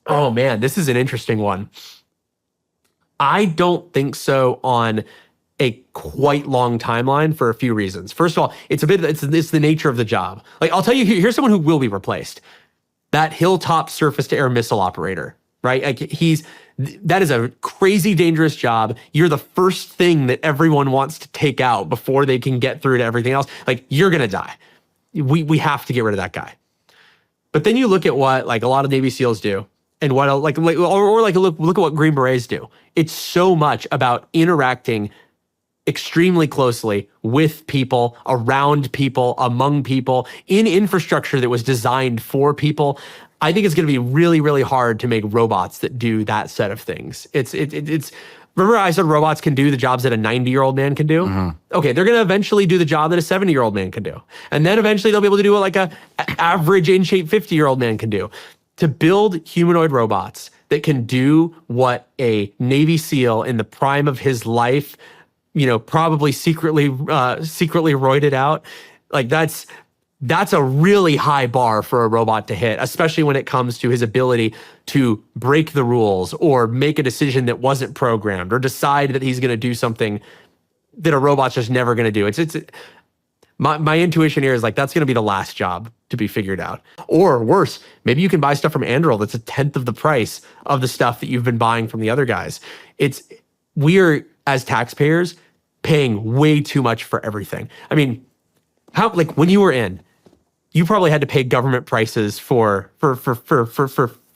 Oh man, this is an interesting one. I don't think so on a quite long timeline for a few reasons. First of all, it's the nature of the job. Like I'll tell you, here's someone who will be replaced. That Hilltop surface-to-air missile operator, right? Like that is a crazy dangerous job. You're the first thing that everyone wants to take out before they can get through to everything else. Like you're gonna die. We have to get rid of that guy. But then you look at what like a lot of Navy SEALs do, and what look at what Green Berets do. It's so much about interacting extremely closely with people, around people, among people, in infrastructure that was designed for people. I think it's going to be really, really hard to make robots that do that set of things. It's remember I said robots can do the jobs that a 90-year-old man can do? Mm-hmm. Okay, they're going to eventually do the job that a 70-year-old man can do. And then eventually they'll be able to do what like a average in-shape 50-year-old man can do. To build humanoid robots that can do what a Navy SEAL in the prime of his life, probably secretly roided out, like that's a really high bar for a robot to hit, especially when it comes to his ability to break the rules or make a decision that wasn't programmed or decide that he's going to do something that a robot's just never going to do. My intuition here is like that's going to be the last job to be figured out. Or worse, maybe you can buy stuff from Anduril that's a tenth of the price of the stuff that you've been buying from the other guys. We are, as taxpayers, paying way too much for everything. I mean, when you were in, you probably had to pay government prices for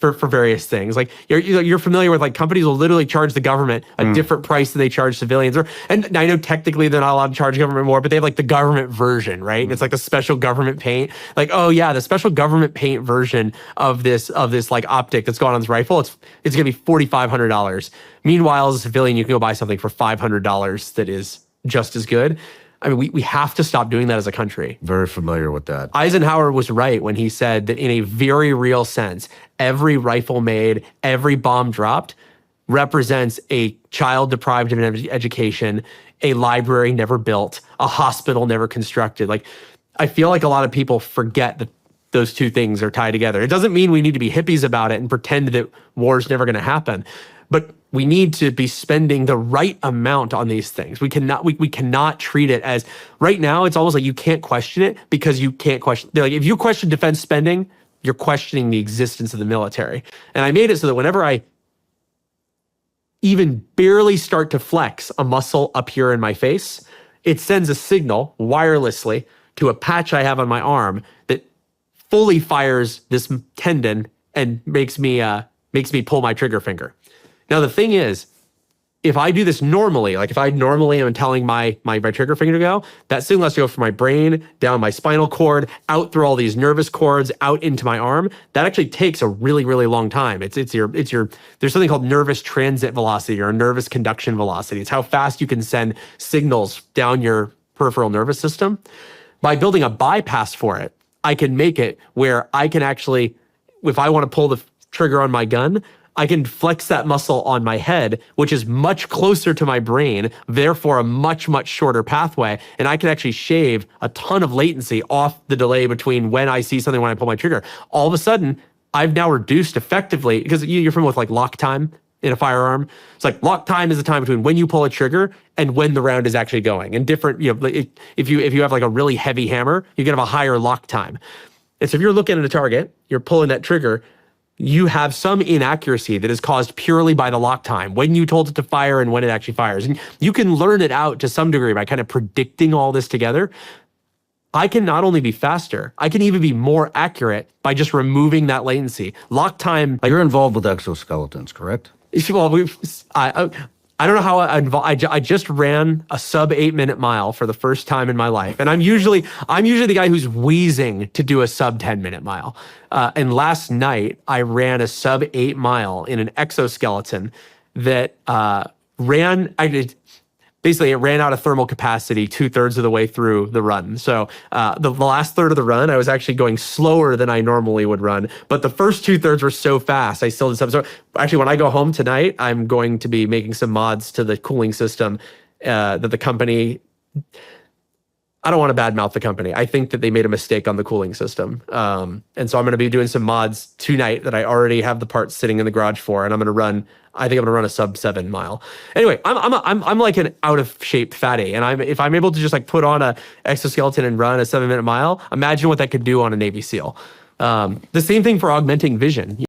various things. Like you're familiar with like companies will literally charge the government a different price than they charge civilians. And I know technically they're not allowed to charge government more, but they have like the government version, right? And it's like the special government paint. Like, oh yeah, the special government paint version of this like optic that's going on this rifle, it's gonna be $4,500. Meanwhile, as a civilian, you can go buy something for $500 that is just as good. I mean, we have to stop doing that as a country. Very familiar with that. Eisenhower was right when he said that in a very real sense, every rifle made, every bomb dropped represents a child deprived of an education, a library never built, a hospital never constructed. Like, I feel like a lot of people forget that those two things are tied together. It doesn't mean we need to be hippies about it and pretend that war's never going to happen. But we need to be spending the right amount on these things. We cannot treat it as, right now, it's almost like you can't question it because you can't question, like if you question defense spending, you're questioning the existence of the military. And I made it so that whenever I even barely start to flex a muscle up here in my face, it sends a signal wirelessly to a patch I have on my arm that fully fires this tendon and makes me pull my trigger finger. Now, the thing is, if I do this normally, like if I normally am telling my trigger finger to go, that signal has to go from my brain, down my spinal cord, out through all these nervous cords, out into my arm. That actually takes a really, really long time. There's something called nervous transit velocity or nervous conduction velocity. It's how fast you can send signals down your peripheral nervous system. By building a bypass for it, I can make it where I can actually, if I want to pull the trigger on my gun, I can flex that muscle on my head, which is much closer to my brain, therefore a much, much shorter pathway. And I can actually shave a ton of latency off the delay between when I see something, when I pull my trigger. All of a sudden, I've now reduced effectively, because you're familiar with like lock time in a firearm. It's like lock time is the time between when you pull a trigger and when the round is actually going. And different, if you have like a really heavy hammer, you're gonna have a higher lock time. And so if you're looking at a target, you're pulling that trigger, you have some inaccuracy that is caused purely by the lock time, when you told it to fire and when it actually fires. And you can learn it out to some degree by kind of predicting all this together. I can not only be faster, I can even be more accurate by just removing that latency. Lock time. You're involved with exoskeletons, correct? Well, I don't know how I just ran a sub 8-minute mile for the first time in my life. And I'm usually the guy who's wheezing to do a sub 10-minute mile. And last night I ran a sub 8 mile in an exoskeleton that it ran out of thermal capacity 2/3 of the way through the run. So the last third of the run, I was actually going slower than I normally would run. But the first 2/3 were so fast, I still did some. So actually, when I go home tonight, I'm going to be making some mods to the cooling system that the company. I don't want to badmouth the company. I think that they made a mistake on the cooling system. And so I'm going to be doing some mods tonight that I already have the parts sitting in the garage for, and I'm going to run. I think I'm going to run a sub 7 mile. Anyway, I'm like an out of shape fatty, and if I'm able to just like put on a exoskeleton and run a 7-minute mile, imagine what that could do on a Navy SEAL. The same thing for augmenting vision.